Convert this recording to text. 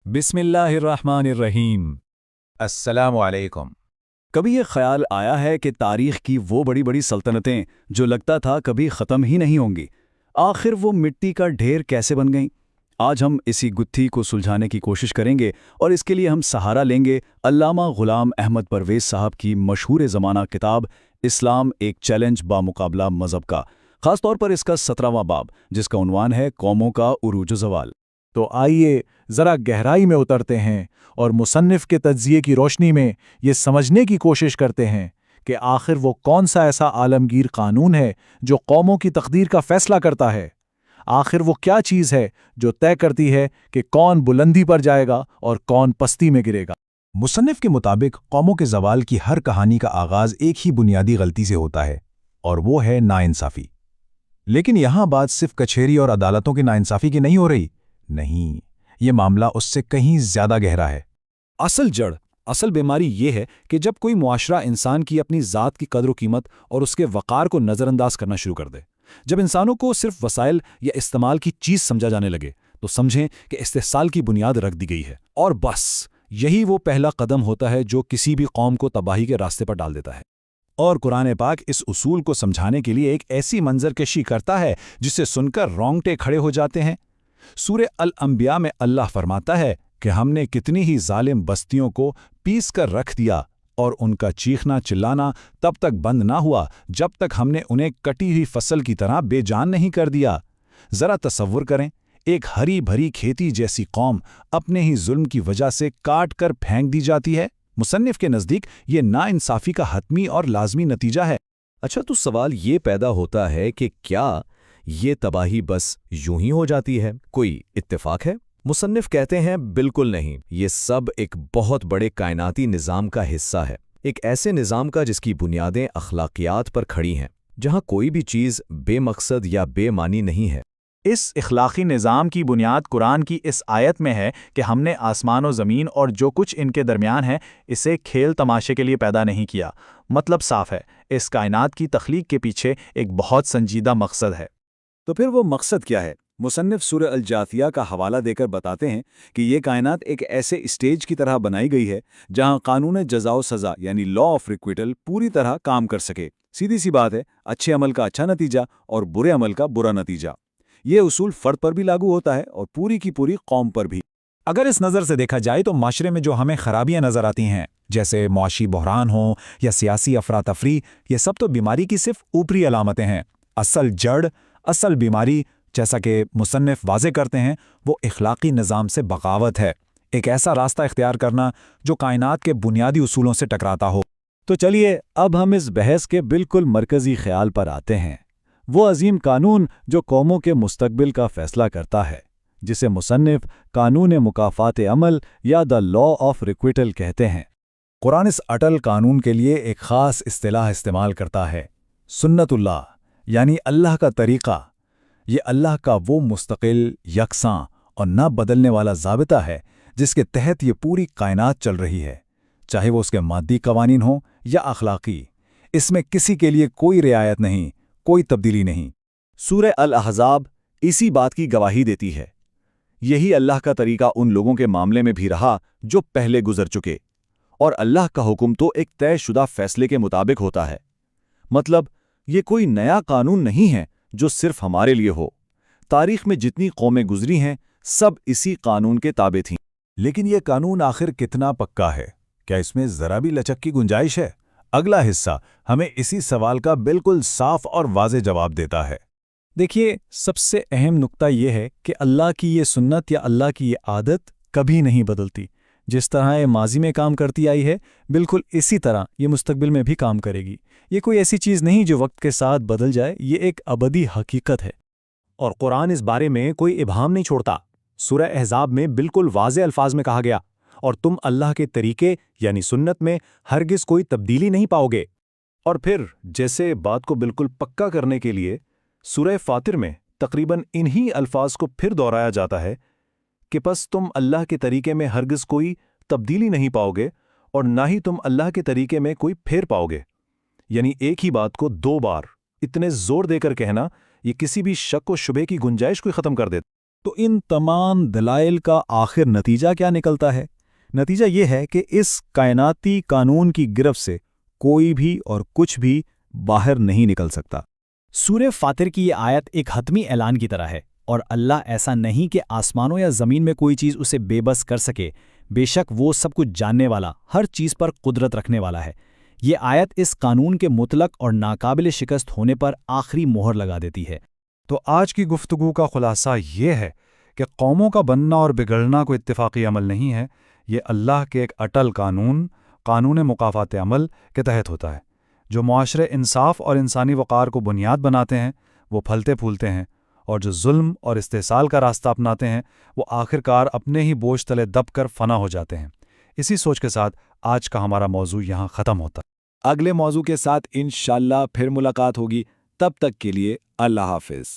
बिस्मिल्लाहिर्रहमानिर्रहीम। अस्सलामु अलैकुम। कभी ये ख्याल आया है कि तारीख की वो बड़ी बड़ी सल्तनतें जो लगता था कभी ख़त्म ही नहीं होंगी, आखिर वो मिट्टी का ढेर कैसे बन गईं? आज हम इसी गुत्थी को सुलझाने की कोशिश करेंगे और इसके लिए हम सहारा लेंगे अल्लामा गुलाम अहमद परवेज़ साहब की मशहूर ज़माना किताब इस्लाम एक चैलेंज बामुकाबला मज़हब का, ख़ास तौर पर इसका 17वां बाब जिसका उन्वान है कौमों का उरूज ज़वाल। तो आइए ज़रा गहराई में उतरते हैं और मुसन्निफ़ के तज्ज़िये की रोशनी में ये समझने की कोशिश करते हैं कि आखिर वो कौन सा ऐसा आलमगीर कानून है जो कौमों की तकदीर का फ़ैसला करता है। आखिर वो क्या चीज़ है जो तय करती है कि कौन बुलंदी पर जाएगा और कौन पस्ती में गिरेगा। मुसन्निफ़ के मुताबिक कौमों के ज़वाल की हर कहानी का आगाज़ एक ही बुनियादी गलती से होता है, और वो है नाइंसाफ़ी। लेकिन यहाँ बात सिर्फ कचहरी और अदालतों की नाइंसाफ़ी की नहीं हो रही। नहीं, ये मामला उससे कहीं ज़्यादा गहरा है। असल बीमारी ये है कि जब कोई मुआशरा इंसान की अपनी ज़ात की कदर कीमत और उसके वक़ार को नज़रअंदाज करना शुरू कर दे, जब इंसानों को सिर्फ वसाइल या इस्तेमाल की चीज़ समझा जाने लगे, तो समझें कि इस्तेहसाल की बुनियाद रख दी गई है। और बस यही वो पहला कदम होता है जो किसी भी कौम को तबाही के रास्ते पर डाल देता है। और कुरान पाक इस उसूल को समझाने के लिए एक ऐसी मंजरकशी करता है जिसे सुनकर रोंगटे खड़े हो जाते हैं। सूरे अल अंबिया में अल्लाह फरमाता है कि हमने कितनी ही जालिम बस्तियों को पीस कर रख दिया और उनका चीखना चिल्लाना तब तक बंद ना हुआ जब तक हमने उन्हें कटी हुई फसल की तरह बेजान नहीं कर दिया। ज़रा तसव्वुर करें, एक हरी भरी खेती जैसी कौम अपने ही जुल्म की वजह से काट कर फेंक दी जाती है। मुसन्निफ के नज़दीक ये नाइंसाफ़ी का हतमी और लाजमी नतीजा है। अच्छा, तो सवाल ये पैदा होता है कि क्या ये तबाही बस यूं ही हो जाती है? कोई इत्तेफाक है? मुसन्निफ कहते हैं बिल्कुल नहीं, ये सब एक बहुत बड़े कायनाती निज़ाम का हिस्सा है, एक ऐसे निज़ाम का जिसकी बुनियादें अखलाकियात पर खड़ी हैं, जहां कोई भी चीज़ बेमकसद या बेमानी नहीं है। इस इखलाकी निज़ाम की बुनियाद कुरान की इस आयत में है कि हमने आसमान और ज़मीन और जो कुछ इनके दरमियान है इसे खेल तमाशे के लिए पैदा नहीं किया। मतलब साफ है, इस कायनात की तख्लीक के पीछे एक बहुत संजीदा मकसद है। तो फिर वो मकसद क्या है? मुसन्निफ सूरह अल जाथिया का हवाला देकर बताते हैं कि ये कायनात एक ऐसे स्टेज की तरह बनाई गई है जहां कानून जज़ा सज़ा यानी लॉ ऑफ रिक्विटल पूरी तरह काम कर सके। सीधी सी बात है, अच्छे अमल का अच्छा नतीजा और बुरे अमल का बुरा नतीजा। ये उसूल फ़र्द पर भी लागू होता है और पूरी की पूरी कौम पर भी। अगर इस नज़र से देखा जाए तो माशरे में जो हमें खराबियां नज़र आती हैं, जैसे मुआशी बहरान हो या सियासी अफरा तफरी, ये सब तो बीमारी की सिर्फ ऊपरी अलामतें हैं। असल जड़, असल बीमारी, जैसा कि मुसन्निफ वाज़े करते हैं, वो इखलाकी निज़ाम से बगावत है, एक ऐसा रास्ता इख्तियार करना जो कायनात के बुनियादी उसूलों से टकराता हो। तो चलिए अब हम इस बहस के बिल्कुल मरकज़ी ख्याल पर आते हैं, वो अजीम कानून जो कौमों के मुस्तकबिल का फ़ैसला करता है, जिसे मुसन्निफ कानून मुकाफ़ात अमल या द लॉ ऑफ रिक्विटल कहते हैं। कुरान इस अटल कानून के लिए एक ख़ास इस्तिलाह इस्तेमाल करता है, सुन्नतुल्लाह, यानी अल्लाह का तरीक़ा। ये अल्लाह का वो मुस्तकिल, यकसां और न बदलने वाला ज़ाबिता है जिसके तहत ये पूरी कायनात चल रही है, चाहे वो उसके मादी कवानीन हों या अखलाकी। इसमें किसी के लिए कोई रियायत नहीं, कोई तब्दीली नहीं। सूरह अल अहज़ाब इसी बात की गवाही देती है। यही अल्लाह का तरीका उन लोगों के मामले में भी रहा जो पहले गुजर चुके, और अल्लाह का हुक्म तो एक तयशुदा फैसले के मुताबिक होता है। मतलब ये कोई नया कानून नहीं है जो सिर्फ हमारे लिए हो। तारीख में जितनी कौमें गुजरी हैं सब इसी कानून के ताबे थीं। लेकिन ये कानून आखिर कितना पक्का है? क्या इसमें ज़रा भी लचक की गुंजाइश है? अगला हिस्सा हमें इसी सवाल का बिल्कुल साफ और वाज़े जवाब देता है। देखिए, सबसे अहम नुक्ता यह है कि अल्लाह की ये सुन्नत या अल्लाह की ये आदत कभी नहीं बदलती। जिस तरह ये माजी में काम करती आई है, बिल्कुल इसी तरह ये मुस्तकबिल में भी काम करेगी। ये कोई ऐसी चीज़ नहीं जो वक्त के साथ बदल जाए, ये एक अबदी हकीकत है। और कुरान इस बारे में कोई इबाहम नहीं छोड़ता। सूरह अहज़ाब में बिल्कुल वाज़े अल्फाज में कहा गया, और तुम अल्लाह के तरीके यानी सुन्नत में हरगिज़ कोई तब्दीली नहीं पाओगे। और फिर जैसे बात को बिल्कुल पक्का करने के लिए सूरह फातिर में तकरीबन इन्हीं अल्फाज को फिर दोहराया जाता है कि बस तुम अल्लाह के तरीके में हरगिज़ कोई तब्दीली नहीं पाओगे और ना ही तुम अल्लाह के तरीके में कोई फेर पाओगे। यानी एक ही बात को दो बार इतने जोर देकर कहना, ये किसी भी शक व शुबे की गुंजाइश को ख़त्म कर देता। تو ان تمام دلائل کا آخر نتیجہ کیا نکلتا ہے؟ نتیجہ یہ ہے کہ اس کائناتی قانون کی گرفت سے کوئی بھی اور کچھ بھی باہر نہیں نکل سکتا۔ سورہ فاطر کی یہ آیت ایک حتمی اعلان کی طرح ہے، اور اللہ ایسا نہیں کہ آسمانوں یا زمین میں کوئی چیز اسے بے بس کر سکے، بے شک وہ سب کچھ جاننے والا، ہر چیز پر قدرت رکھنے والا ہے۔ یہ آیت اس قانون کے مطلق اور ناقابل شکست ہونے پر آخری مہر لگا دیتی ہے۔ تو آج کی گفتگو کا خلاصہ یہ ہے کہ قوموں کا بننا اور بگڑنا کوئی اتفاقی عمل نہیں ہے، یہ اللہ کے ایک اٹل قانون مکافات عمل کے تحت ہوتا ہے۔ جو معاشرے انصاف اور انسانی وقار کو بنیاد بناتے ہیں وہ پھلتے پھولتے ہیں، اور جو ظلم اور استحصال کا راستہ اپناتے ہیں وہ آخرکار اپنے ہی بوجھ تلے دب کر فنا ہو جاتے ہیں۔ اسی سوچ کے ساتھ آج کا ہمارا موضوع یہاں ختم ہوتا ہے۔ اگلے موضوع کے ساتھ انشاءاللہ پھر ملاقات ہوگی، تب تک کے لیے اللہ حافظ۔